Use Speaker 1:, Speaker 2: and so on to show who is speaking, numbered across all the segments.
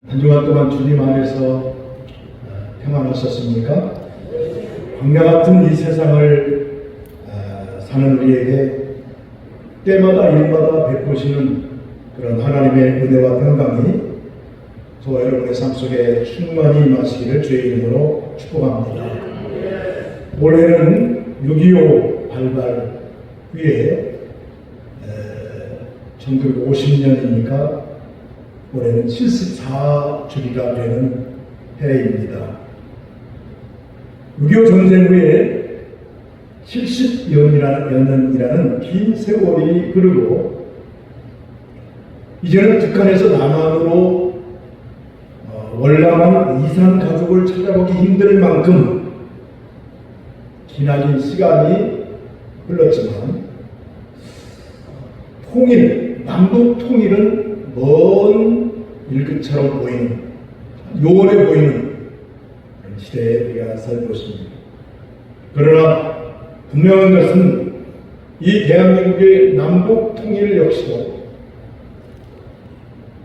Speaker 1: 한 주간 동안 주님 안에서 평안하셨습니까? 광야 같은 이 세상을 사는 우리에게 때마다 일마다 베푸시는 그런 하나님의 은혜와 평강이 저와 여러분의 삶 속에 충만히 임하시기를 주의 이름으로 축복합니다. 올해는 6.25 발발 후에 1950년이니까 올해는 74주기가 되는 해입니다. 6.25 전쟁 후에 70년이라는 긴 세월이 흐르고 이제는 북한에서 남한으로 월남한 이산 가족을 찾아보기 힘들 만큼 기나긴 시간이 흘렀지만 남북 통일은 먼 일급처럼 보이는, 요원해 보이는 그런 시대에 우리가 살고 있습니다. 그러나 분명한 것은 이 대한민국의 남북 통일 역시도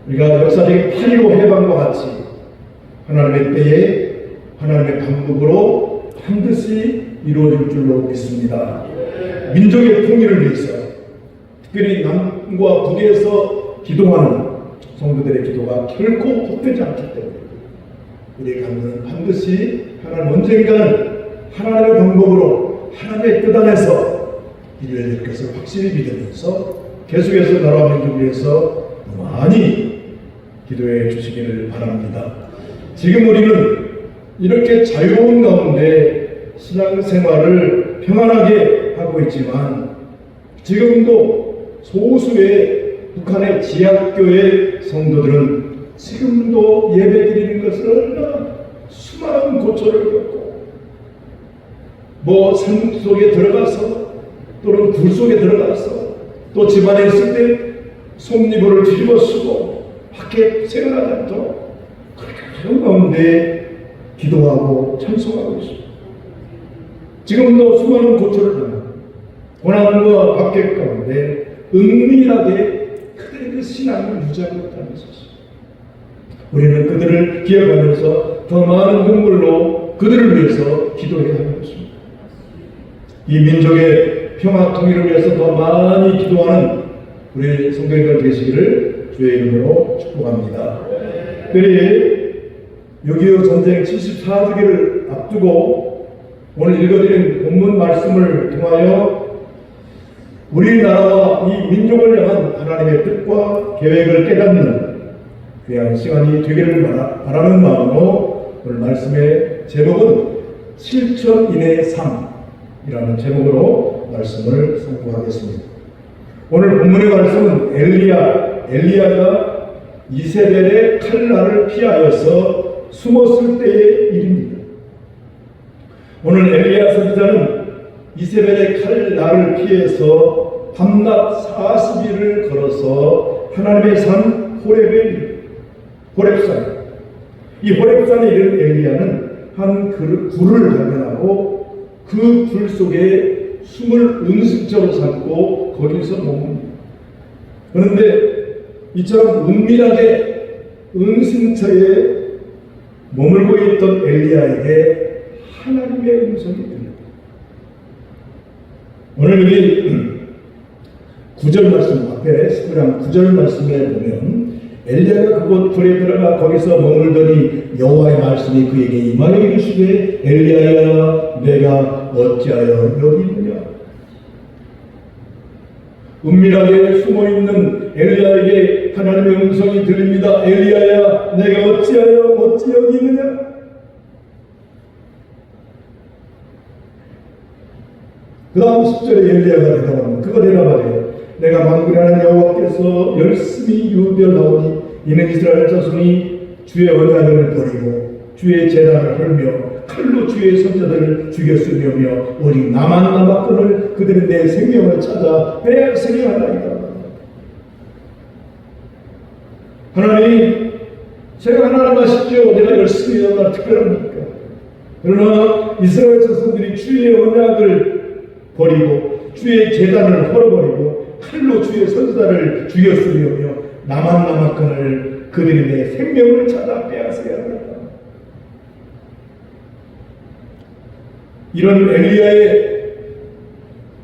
Speaker 1: 우리가 역사적인 8.15 해방과 같이 하나님의 때에 하나님의 방법으로 반드시 이루어질 줄로 믿습니다. 민족의 통일을 위해서 특별히 남과 북에서 기도하는 성도들의 기도가 결코 헛되지 않기 때문에 우리의 간구는 반드시 하나님 언젠가는 하나님의 방법으로 하나님의 뜻 안에서 이루어질 것을 확실히 믿으면서 계속해서 나라와 민족을 위해서 많이 기도해 주시기를 바랍니다. 지금 우리는 이렇게 자유로운 가운데 신앙생활을 평안하게 하고 있지만 지금도 소수의 북한의 지하교회 성도들은 지금도 예배드리는 것을 얼마나 수많은 고초를 겪고 산 속에 들어가서 또는 굴 속에 들어가서 또 집안에 있을 때 솜니보를 뒤집어 쓰고 밖에 생활하지 않도록 그런 가운데 기도하고 찬송하고 있습니다. 지금도 수많은 고초를 당하고 고난과 박해 가운데 은밀하게 그들의 그 신앙을 유지하고 있다는 것입니다. 우리는 그들을 기억하면서 더 많은 눈물로 그들을 위해서 기도해야 하는 것입니다. 이 민족의 평화 통일을 위해서 더 많이 기도하는 우리 성도님들 되시기를 주의 이름으로 축복합니다. 특별히 6.25 전쟁 74주기를 앞두고 오늘 읽어드린 본문 말씀을 통하여 우리나라와 이 민족을 향한 하나님의 뜻과 계획을 깨닫는 귀한 시간이 되기를 바라는 마음으로 오늘 말씀의 제목은 실천인의 삶이라는 제목으로 말씀을 선포하겠습니다. 오늘 본문의 말씀은 엘리야가 이세벨의 칼날을 피하여서 숨었을 때의 일입니다. 오늘 엘리야 선지자는 이세벨의 칼날을 피해서 밤낮 40일을 걸어서 하나님의 산 호렙산. 이 호렙산에 이른 엘리야는 한 굴을 발견하고 그 굴 속에 숨을 은신처로 삼고 거기서 머뭅니다. 그런데 이처럼 은밀하게 은신처에 머물고 있던 엘리야에게 하나님의 음성이 들립니다. 오늘 우리 9절 말씀 앞에 19장 9절 말씀에 보면 엘리야가 그곳 굴에 들어가 거기서 머물더니 여호와의 말씀이 그에게 임하여 이르시되 엘리야야 내가 어찌하여 여기 있느냐. 은밀하게 숨어있는 엘리야에게 하나님의 음성이 들립니다. 엘리야야 내가 어찌하여 어찌 여기 있느냐. 그 다음 10절에 엘리야가 대답합니다. 그가 대답하래요. 내가 만군의 하나님 여호와께서 열심히 유별하오니 이는 이스라엘 자손이 주의 언약을 버리고 주의 제단을 헐며 칼로 주의 선자들을 죽였으려며 오직 나만 남았거늘 그들은 내 생명을 찾아 빼앗으려하나이다. 하나님, 제가 하나님 아시죠? 내가 열심히 얼마나 특별합니까? 그러나 이스라엘 자손들이 주의 언약을 버리고 주의 제단을 헐어버리고 칼로 주의 선지자를 죽였으려며 나만 남았거늘 그들이 내 생명을 찾아 빼앗아야 한다. 이런 엘리야의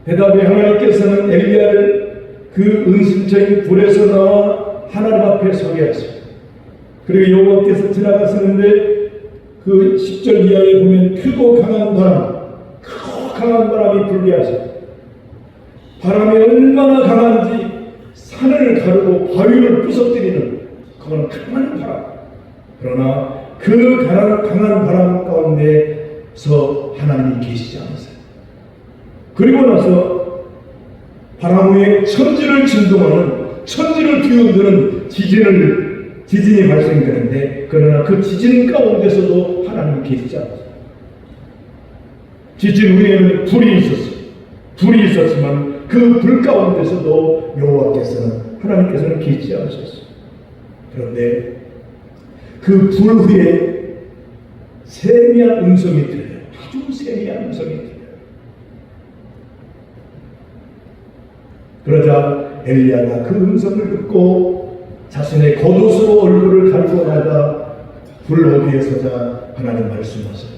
Speaker 1: 대답에 하나님께서는 엘리야를 그 은신처인 불에서 나와 하나님 앞에 서게 하시고, 그리고 여호와께서 지나가시는데 그 10절 이하에 보면 크고 강한 바람이 불게 하시고, 바람이 얼마나 강한지 산을 가르고 바위를 부서뜨리는 그건 강한 바람. 그러나 그 강한 바람 가운데서 하나님이 계시지 않으세요. 그리고 나서 바람 위에 천지를 진동하는, 천지를 뒤흔드는 지진이 발생되는데, 그러나 그 지진 가운데서도 하나님이 계시지 않으세요. 지진 위에는 불이 있었지만 그 불 가운데서도 하나님께서는 계시지 않으셨어요. 그런데 그 불 위에 세미한 음성이 들려요. 아주 세미한 음성이 들려요. 그러자 엘리야가 그 음성을 듣고 자신의 겉옷으로 얼굴을 가리고 나가 불 어디에 서자 하나님 말씀하세요.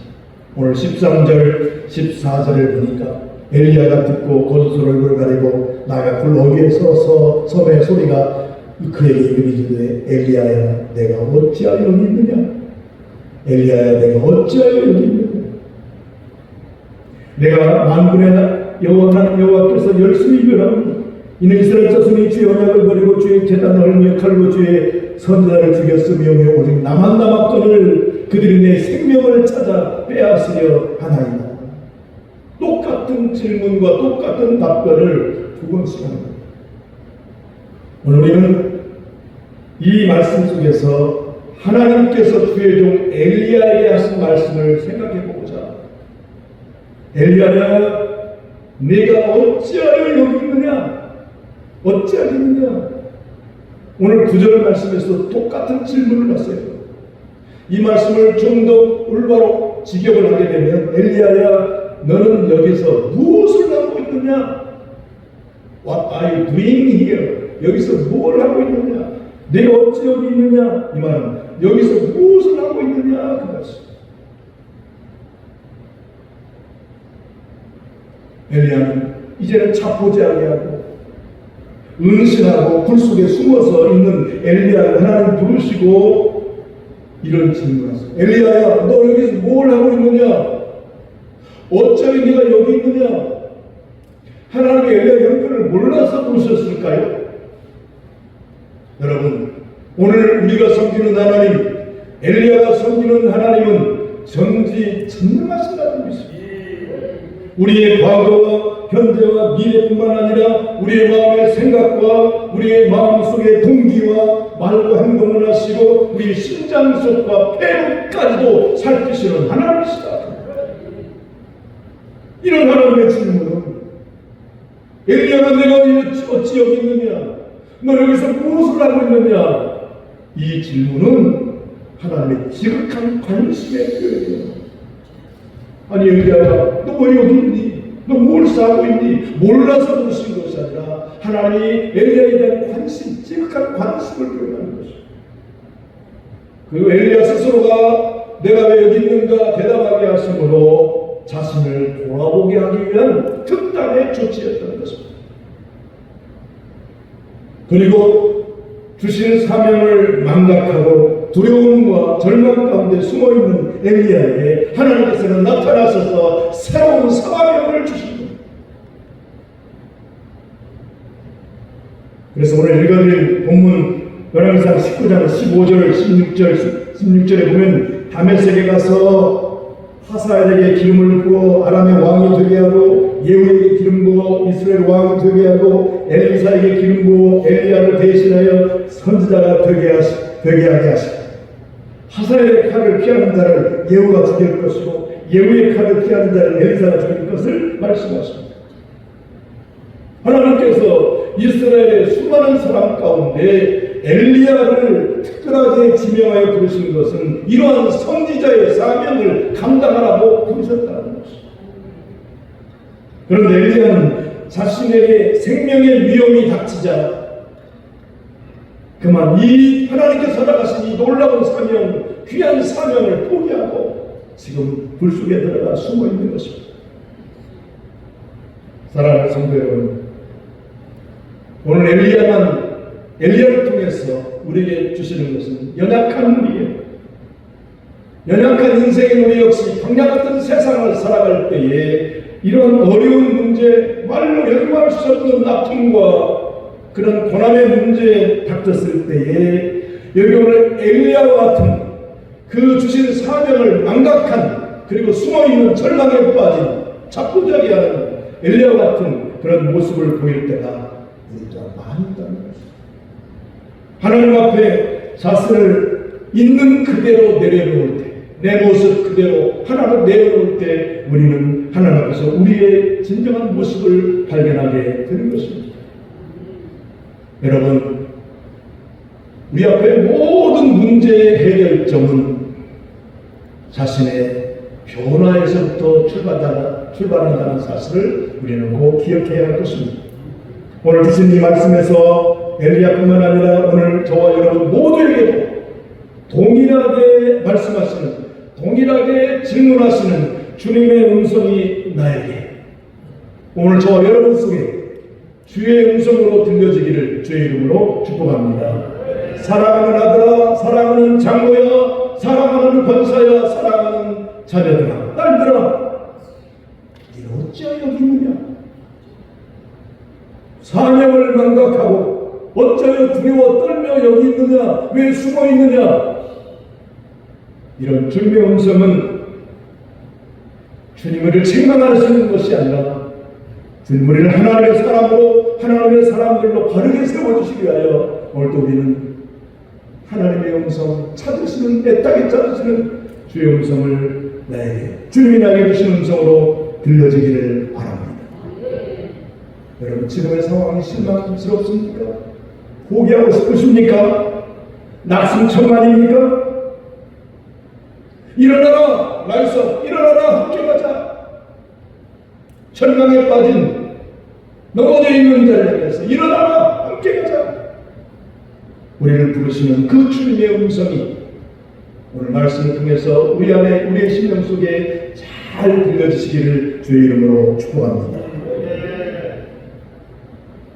Speaker 1: 오늘 13절 14절을 보니까 엘리야가 듣고 겉옷으로 얼굴을 가리고 나가 불 어디에 서서 섬의 소리가 그에게 이르기를 엘리야야 내가 어찌하여 여기 있느냐. 엘리야야 내가 어찌하여 여기 있느냐. 내가 만군의 여호와께서 열심히 일하노니 이는 이스라엘 자손이 주의 언약을 버리고 주의 제단을 헐며 칼로 주의 선지자를 죽였으며 오직 나만 남았거늘 그들이 내 생명을 찾아 빼앗으려 하나이다. 똑같은 질문과 똑같은 답변을 두 번씩 합니다. 오늘 우리는 이 말씀 속에서 하나님께서 주의 종 엘리야에게 하신 말씀을 생각해 보고자, 엘리야야 네가 어찌하여 여기 있느냐, 어찌하겠느냐. 오늘 9절 말씀에서 똑같은 질문을 했어요. 이 말씀을 좀 더 올바로 직역을 하게 되면 엘리야야 너는 여기서 무엇을 하고 있느냐? What are you doing here? 여기서 뭘 하고 있느냐? 내가 어찌 여기 있느냐? 이 말은 여기서 무엇을 하고 있느냐? 그 말씀. 엘리야는 이제는 자포자기하게 하고 은신하고 불 속에 숨어서 있는 엘리야를 하나님 부르시고 이런 질문을 하세요. 엘리야야 너 여기서 뭘 하고 있느냐? 어쩌면 네가 여기 있느냐? 하나님의 엘리야 형편을 몰라서 부르셨을까요? 여러분 오늘 우리가 섬기는 하나님, 엘리야가 섬기는 하나님은 전지전능하신다는 것입니다. 우리의 과거와 현재와 미래뿐만 아니라 우리의 마음의 생각과 우리의 마음속의 동기와 말과 행동을 하시고 우리 심장 속과 폐까지도 살피시는 하나님이시다. 이런 하나님의 질문은 엘리야가 내가 어찌 여기 있느냐? 너 여기서 무엇을 하고 있느냐? 이 질문은 하나님의 지극한 관심의 표현이에요. 아니 엘리야야 너 왜 여기 있니? 너 뭘 싸고 있니? 몰라서 부르신 것이 아니라 하나님이 엘리야에 대한 관심, 지극한 관심을 표현하는 것입니다. 그리고 엘리야 스스로가 내가 왜 여기 있는가 대답하게 하심으로 자신을 돌아보게 하기 위한 특단의 조치였던 것입니다. 그리고 주신 사명을 망각하고 두려움과 절망 가운데 숨어있는 엘리야에게 하나님께서는 나타나셔서 새로운 사명을 주십니다. 그래서 오늘 읽어드린 본문 열왕기상 19장 15절 16절에 보면 다메섹에 가서 하사엘에게 기름을 부어 아람의 왕이 되게 하고 예후에게 기름 부어 이스라엘 왕이 되게 하고 엘리사에게 기름 부어 엘리야를 대신하여 선지자가 되게 하게 하시고 하사엘의 칼을 피하는 자를 예후가 죽일 것이고 예후의 칼을 피하는 자를 엘리사가 죽일 것을 말씀하십니다. 하나님께서 이스라엘의 수많은 사람 가운데 엘리야를 특별하게 지명하여 부르신 것은 이러한 선지자의 사명을 감당하라고 부르셨다는 것입니다. 그런데 엘리야는 자신에게 생명의 위험이 닥치자 그만 이 하나님께서 허락하신 이 놀라운 사명, 귀한 사명을 포기하고 지금 불 속에 들어가 숨어 있는 것입니다. 사랑하는 성도 여러분, 오늘 엘리야를 통해서 우리에게 주시는 것은 연약한 우리예요. 연약한 인생의 우리 역시 광야 같은 세상을 살아갈 때에 이런 어려운 문제, 말로 여기할 수 없는 아픔과 그런 고난의 문제에 닥쳤을 때에 여기 오늘 엘리야와 같은 그 주신 사명을 망각한, 그리고 숨어있는 절망에 빠진 자포자기하는 엘리야와 같은 그런 모습을 보일 때가 우리가 많이 있다는 것입니다. 하나님 앞에 자신을 있는 그대로 내려놓을 때, 내 모습 그대로 하나로 내려놓을 때 우리는 하나님 앞에서 우리의 진정한 모습을 발견하게 되는 것입니다. 여러분, 우리 앞에 모든 문제의 해결점은 자신의 변화에서부터 출발한다는 사실을 우리는 꼭 기억해야 할 것입니다. 오늘 주신 이 말씀에서 엘리야뿐만 아니라 오늘 저와 여러분 모두에게도 동일하게 말씀하시는, 동일하게 질문하시는 주님의 음성이 나에게, 오늘 저와 여러분 속에 주의 음성으로 들려지기를 주의 이름으로 축복합니다. 사랑하는 아들아, 사랑하는 장로야, 사랑하는 권사야, 사랑하는 자녀들아, 딸들아, 네가 어찌하여 여기 있느냐? 사명을 망각하고 어찌하여 두려워 떨며 여기 있느냐? 왜 숨어 있느냐? 이런 주님의 음성은 주님을 책망하시는 것이 아니라 우리를 하나님의 사람으로, 하나님의 사람들로 바르게 세워주시기 위하여 오늘도 우리는 하나님의 음성 찾으시는, 애타게 찾으시는 주의 음성을 나에게, 주님이 나에게 주신 음성으로 들려지기를 바랍니다. 여러분, 지금의 상황이 실망스럽습니까? 포기하고 싶으십니까? 낙심천만입니까? 일어나라! 라이서, 일어나라! 함께 가자! 절망에 빠진 넘어져 있는 자를 위해서 일어나라! 함께 가자! 우리를 부르시는 그 주님의 음성이 오늘 말씀을 통해서 우리 안에, 우리의 심령 속에 잘 들려지시기를 주의 이름으로 축복합니다.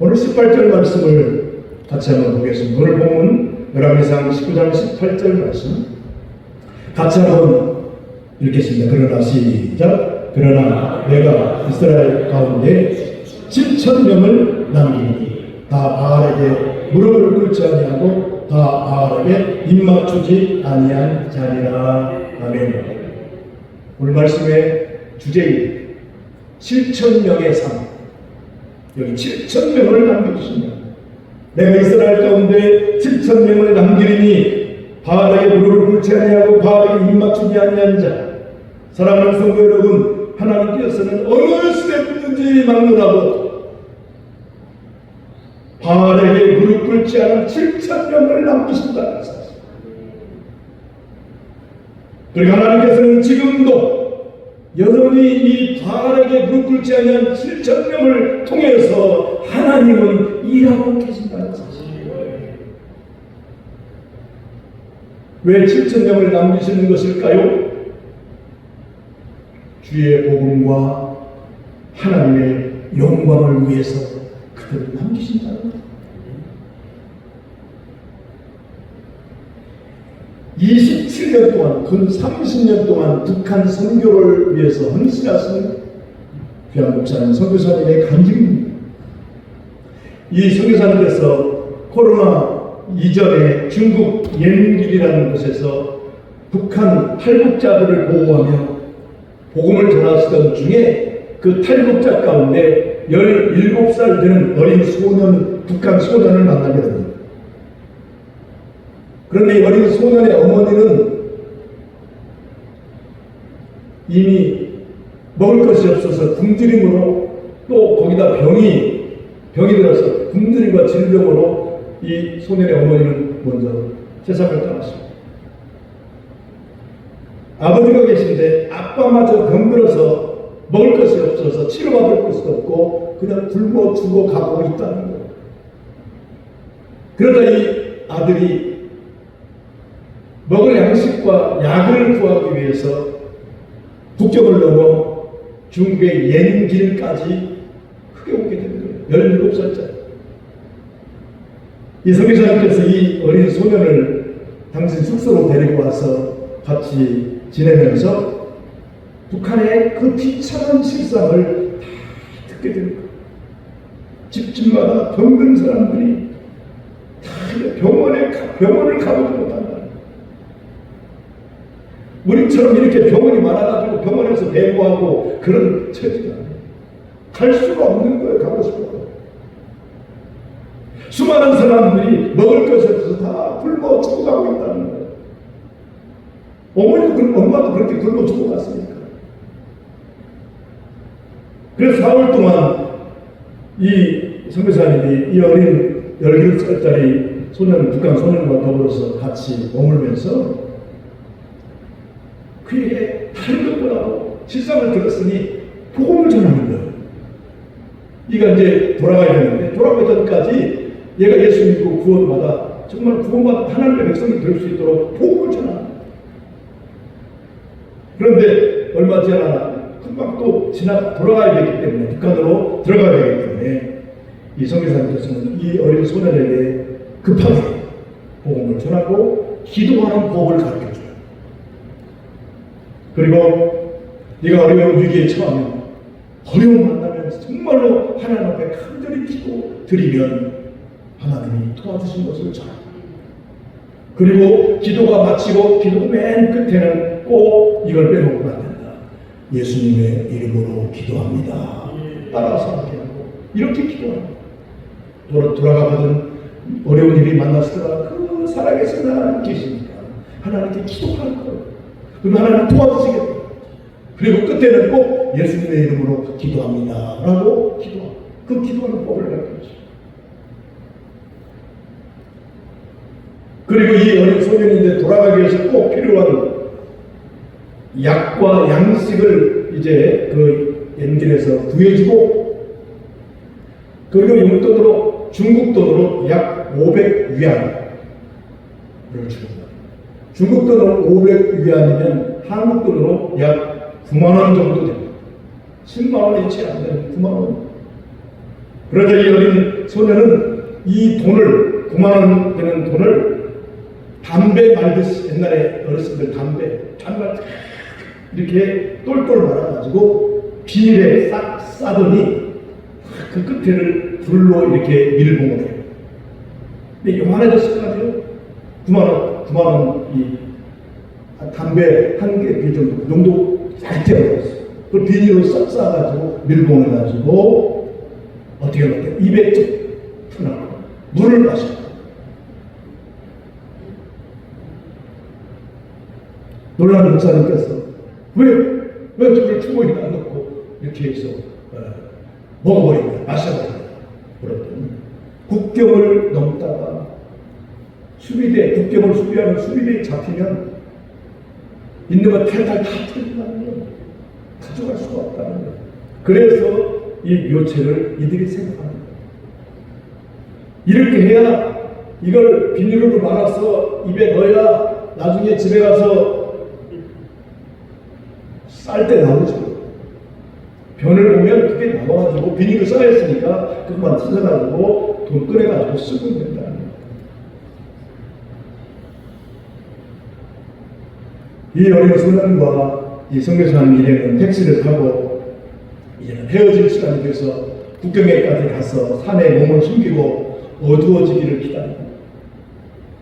Speaker 1: 오늘 18절 말씀을 같이 한번 보겠습니다. 오늘 본문 열왕기상 19장 18절 말씀 같이 한번 읽겠습니다. 그러나 시작. 그러나 내가 이스라엘 가운데 7,000명을 남기니 다 바알에게 무릎을 꿇지 아니하고 다 바알에게 입 맞추지 아니한 자리라. 아멘. 오늘 말씀의 주제인 7,000명의 삶, 여기 7,000명을 남겨주십니다. 내가 이스라엘 가운데 7,000명을 남기리니 바알에게 무릎을 꿇지 아니하고 바알에게 입 맞추지 아니한 자. 사랑하는 성도 여러분, 하나님께서는 어느 시대든지 막론하고 바알에게 무릎 꿇지 않은 7,000명을 남기신다는 사실. 그리고 하나님께서는 지금도 여전히 이 바알에게 무릎 꿇지 않은 7,000명을 통해서 하나님은 일하고 계신다는 사실. 왜 7,000명을 남기시는 것일까요? 주의 복음과 하나님의 영광을 위해서 그들을 남기신다는 것. 27년 동안, 근 30년 동안 북한 선교를 위해서 헌신하신 귀한 목사님, 선교사님의 간증입니다. 이 선교사님께서 코로나 이전에 중국 옌길이라는 곳에서 북한 탈북자들을 보호하며 복음을 전하시던 중에 그 탈북자 가운데 17살 되는 어린 소년, 북한 소년을 만나게 됩니다. 그런데 이 어린 소년의 어머니는 이미 먹을 것이 없어서 굶주림으로, 또 거기다 병이 들어서 굶주림과 질병으로 이 소년의 어머니는 먼저 세상을 떠났습니다. 아버지가 계신데 아빠마저 병들어서 먹을 것이 없어서 치료받을 것도 없고 그냥 굶어 죽어 가고 있다는 거예요. 그러다 이 아들이 먹을 양식과 약을 구하기 위해서 국경을 넘어 중국의 옌길까지 크게 오게 된 거예요. 17살짜리. 이 선교사님께서 이 어린 소년을 당신 숙소로 데리고 와서 같이 지내면서 북한의 그 비참한 실상을 다 듣게 된 거예요. 집집마다 병든 사람들이 다 병원을 가보지 못한다. 우리처럼 이렇게 병원이 많아가지고 병원에서 배부하고 그런 처지가 아니에요. 갈 수가 없는 거예요. 가고 싶어도. 수많은 사람들이 먹을 것에 없어서 다 굶어 죽어가고 있다는 거예요. 엄마도 그렇게 굶어 죽어갔으니까. 그래서 4월 동안 이 선교사님이 이 어린 17살짜리 소년, 북한 소년과 더불어서 같이 머물면서 그에게 다른 것보다도 실상을 들었으니 복음을 전하는 거예요. 이가 이제 돌아가야 되는데 돌아가기 전까지 얘가 예수 믿고 구원받아 정말 구원받아 하나님의 백성이 될 수 있도록 복음을 전하는 거예요. 그런데 얼마 지나나 금방 또 돌아가야 되기 때문에 북한으로 들어가야 되기 때문에 이 선교사님께서는 이 어린 소년에게 급하게 복음을 전하고 기도하는 법을 가르쳐줘요. 그리고 네가 어려운 위기에 처하면 어려움 만나면 정말로 하나님 앞에 간절히 기도 드리면 하나님이 도와주신 것을 전합니다. 그리고 기도가 마치고 기도 맨 끝에는 꼭 이걸 빼먹으면 안 된다. 예수님의 이름으로 기도합니다. 따라서 함께 하고 이렇게 기도합니다. 돌아가거든 어려운 일이 만났으나 그 살아계신 하나님 계시니까 하나님께 기도할 거예요. 그럼 하나님 도와주시겠다. 그리고 끝에는 꼭 예수님의 이름으로 기도합니다 라고 기도하고 그 기도하는 법을 가르쳐주죠. 그리고 이 어린 소년인데 돌아가기 위해서 꼭 필요한 약과 양식을 이제 그 옌길에서 구해주고 그리고 용돈으로 중국 돈으로 약 500위안을 줍니다. 중국 돈으로 500위안이면 한국 돈으로 약 9만원 정도 됩니다. 10만원이 채 안 되는 9만원. 그러자 이 어린 소년은 이 돈을 9만원 되는 돈을 담배 말듯이 옛날에 어렸을 때 담배 정말 이렇게 똘똘 말아가지고 비닐에 싹 싸더니 그 끝에를 불로 이렇게 밀봉을 해요. 근데 요만해졌을 거 아니에요? 9만원 이 담배 한 개 정도 얇게 먹었어요. 그걸 비닐로 싹 싸가지고 밀봉해가지고 어떻게 하면 입에 쭉 풀어놓고 물을 마셔요. 놀라는 목사님께서 왜 저를 주머니에 안 넣고 이렇게 해서 먹어버린다, 마셔버린다 그랬더니 국경을 넘다가 국경을 수비하는 수비대에 잡히면 있는 거 탈탈 다 털린다는 거예요. 가져갈 수가 없다는 거예요. 그래서 이 묘체를 이들이 생각하는 거예요. 이렇게 해야 이걸 비닐로 말아서 입에 넣어야 나중에 집에 가서 쌀 때 나오죠. 변을 보면 그게 나와가지고 비닐을 쌓여있으니까 그것만 찢어가지고 돈 꺼내가지고 쓰고 된다는 거예요. 이 어린 소년과 이 선교사님 일행은 택시를 타고 이제는 헤어질 시간이 돼서 국경에까지 가서 산에 몸을 숨기고 어두워지기를 기다리고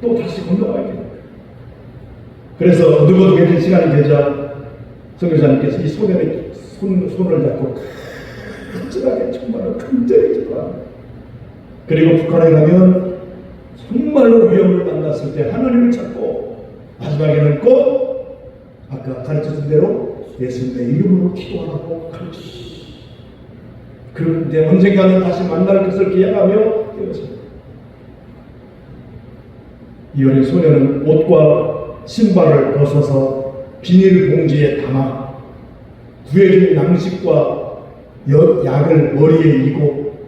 Speaker 1: 또 다시 건너가야 됩니다. 그래서 어둑어둑해진 시간이 되자 선교사님께서 이 소년의 손을 잡고 간절하게 정말로 간절히 기도합니다. 그리고 북한에 가면 정말로 위험을 만났을 때 하나님을 찾고 마지막에는 꼭 아까 가르쳐준 대로 예수님의 이름으로 기도하라고 가르쳐주셨습니다. 그런데 언젠가는 다시 만날 것을 기약하며 되었습니다. 이 어린 소년은 옷과 신발을 벗어서 비닐 봉지에 담아 구해준 양식과 약을 머리에 이고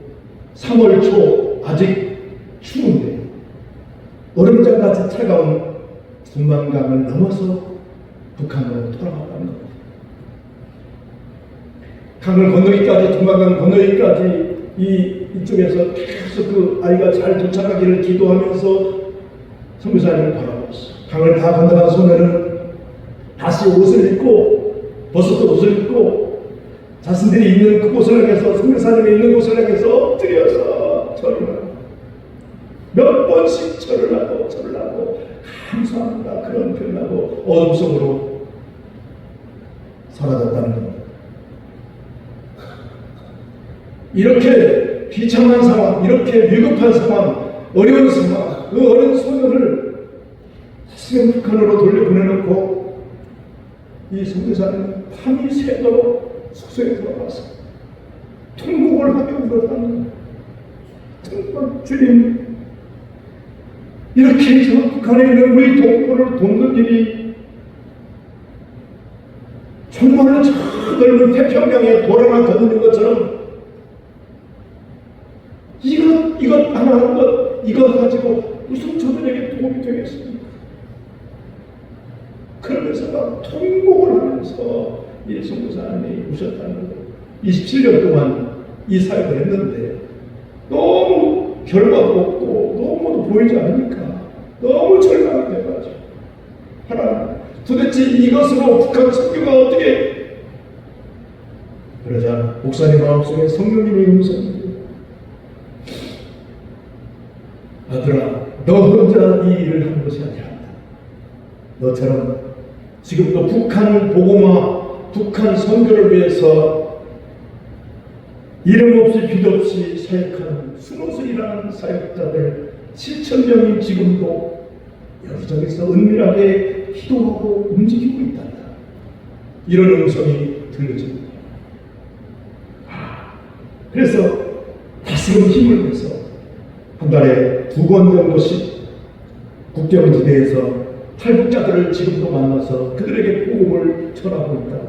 Speaker 1: 3월 초 아직 추운데 얼음장같이 차가운 두만강을 넘어서 북한으로 돌아갔다는 겁니다. 강을 건너기까지, 두만강 건너기까지 이쪽에서 계속 그 아이가 잘 도착하기를 기도하면서 선교사님을 바라보았어요. 강을 다 건너간 소녀는 다시 옷을 입고, 벗었던 옷을 입고 자신들이 있는 그곳을 향해서, 선교사님이 있는 곳을 향해서 엎드려서 절을 하고 몇 번씩 절을 하고 감사합니다 그런 표현을 하고 어둠 속으로 사라졌다는 겁니다. 이렇게 비참한 상황, 이렇게 위급한 상황, 어려운 상황, 그 어린 소녀를 다시 북한으로 돌려보내놓고 이 선교사는 밤이 새도록 숙소에 들어가서 통곡을 하며 울었다는 거예요. 정말 주님, 이렇게 저 북한에 있는 우리 동포를 돕는 일이 정말로 저 넓은 태평양에 도랑을 거두는 것처럼 이것 하나 하는 것, 이거 가지고 무슨 저들에게 도움이 되겠습니까? 그러면서 막 통곡을 하면서 이 선교사님이 우셨다는 거예요. 27년 동안 이 사역을 했는데 너무 결과도 없고 너무도 보이지 않으니까 너무 절망이 돼가지고 하나님, 도대체 이것으로 북한 선교가 어떻게, 그러자 목사님 마음속에 성령님의 음성이, 아들아, 너 혼자 이 일을 한 것이 아니라 너처럼 지금도 북한 복음화, 북한 선교를 위해서 이름 없이 빛 없이 사역하는 숨어서 일하는 사역자들 7,000명이 지금도 여기저기서 은밀하게 기도하고 움직이고 있단다. 이런 음성이 들려집니다. 그래서 다시금 힘을 내서 한 달에 2번 정도씩 국경지대에서 탈북자들을 지금도 만나서 그들에게 복음을 전하고 있다.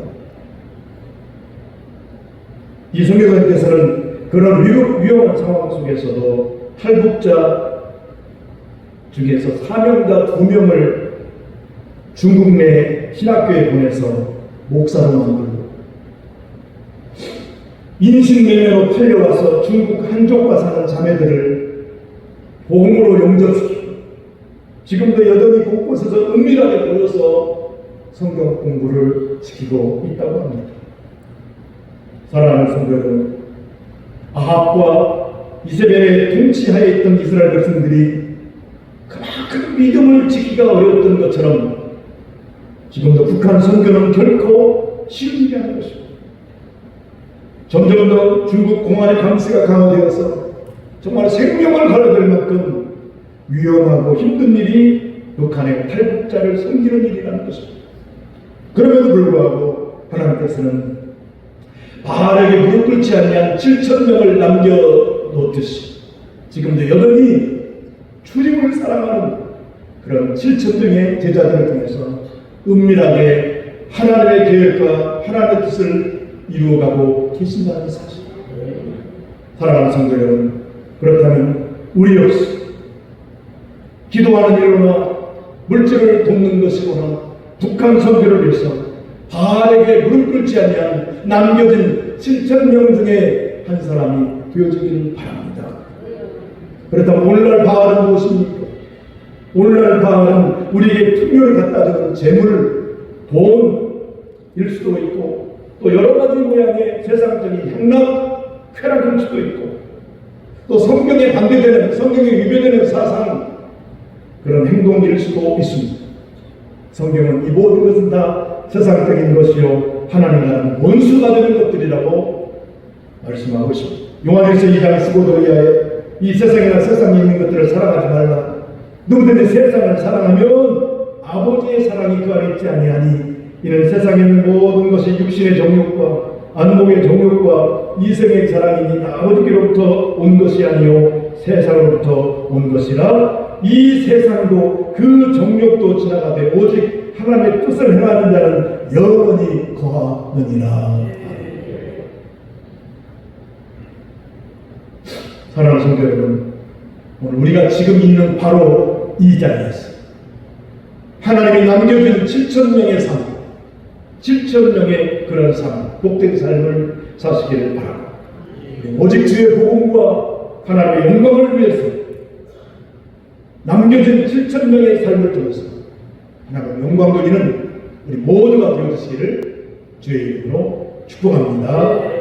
Speaker 1: 이 선교사님께서는 그런 위험한 상황 속에서도 탈북자 중에서 4명과 2명을 중국 내 신학교에 보내서 목사로 만들고, 인신매매로 팔려와서 중국 한족과 사는 자매들을 복음으로 용접시키고 지금도 여전히 곳곳에서 은밀하게 모여서 성경 공부를 시키고 있다고 합니다. 사랑하는 성도 여러분, 아합과 이세벨의 통치하에 있던 이스라엘 백성들이 그만큼 믿음을 지키기가 어려웠던 것처럼 지금도 북한 선교는 결코 쉬운 일이 아닌 것입니다. 점점 더 중국 공안의 감시가 강화되어서 정말 생명을 걸어들 만큼 위험하고 힘든 일이 북한의 탈북자를 섬기는 일이라는 것입니다. 그럼에도 불구하고 하나님께서는 바알에게 무릎 꿇지 아니한 7,000명을 남겨놓듯이 지금도 여전히 주님을 사랑하는 그런 7,000명의 제자들을 통해서 은밀하게 하나님의 계획과 하나님의 뜻을 이루어가고 계신다는 사실. 사랑하는 성도 여러분, 그렇다면 우리 역시 기도하는 일로나 물질을 돕는 것이거나 북한 선교를 위해서 바알에게 무릎 꿇지 아니한 남겨진 7,000명 중에 한 사람이 되어지기를 바랍니다. 그렇다면 오늘날 바알은 무엇입니까? 오늘날 바알은 우리에게 풍요를 갖다 주는 재물, 돈일 수도 있고 또 여러 가지 모양의 세상적인 향락, 쾌락일 수도 있고 또 성경에 반대되는, 성경에 위배되는 사상, 그런 행동일 수도 있습니다. 성경은 이 모든 것은 다 세상적인 것이요 하나님과는 원수가 되는 것들이라고 말씀하고 있습니다. 요한일서 2장 15절 이하에 이 세상이나 세상에 있는 것들을 사랑하지 말라. 누구든지 세상을 사랑하면 아버지의 사랑이 그 안에 있지 아니하니 이는 세상에 있는 모든 것이 육신의 정욕과 안목의 정욕과 이생의 사랑이니 아버지께로부터 온 것이 아니요 세상으로부터 온 것이라. 이 세상도 그 정욕도 지나가되 오직 하나님의 뜻을 행하는 자는 영원히 거하느니라. 사랑하는 성도 여러분, 오늘 우리가 지금 있는 바로 이 자리에서 하나님이 남겨준 7,000명의 삶, 7,000명의 그런 삶, 복된 삶을 사시기를 바랍니다. 오직 주의 복음과 하나님의 영광을 위해서 남겨진 7,000명의 삶을 통해서 하나님의 영광 돌리는 우리 모두가 되어주시기를 주의 이름으로 축복합니다.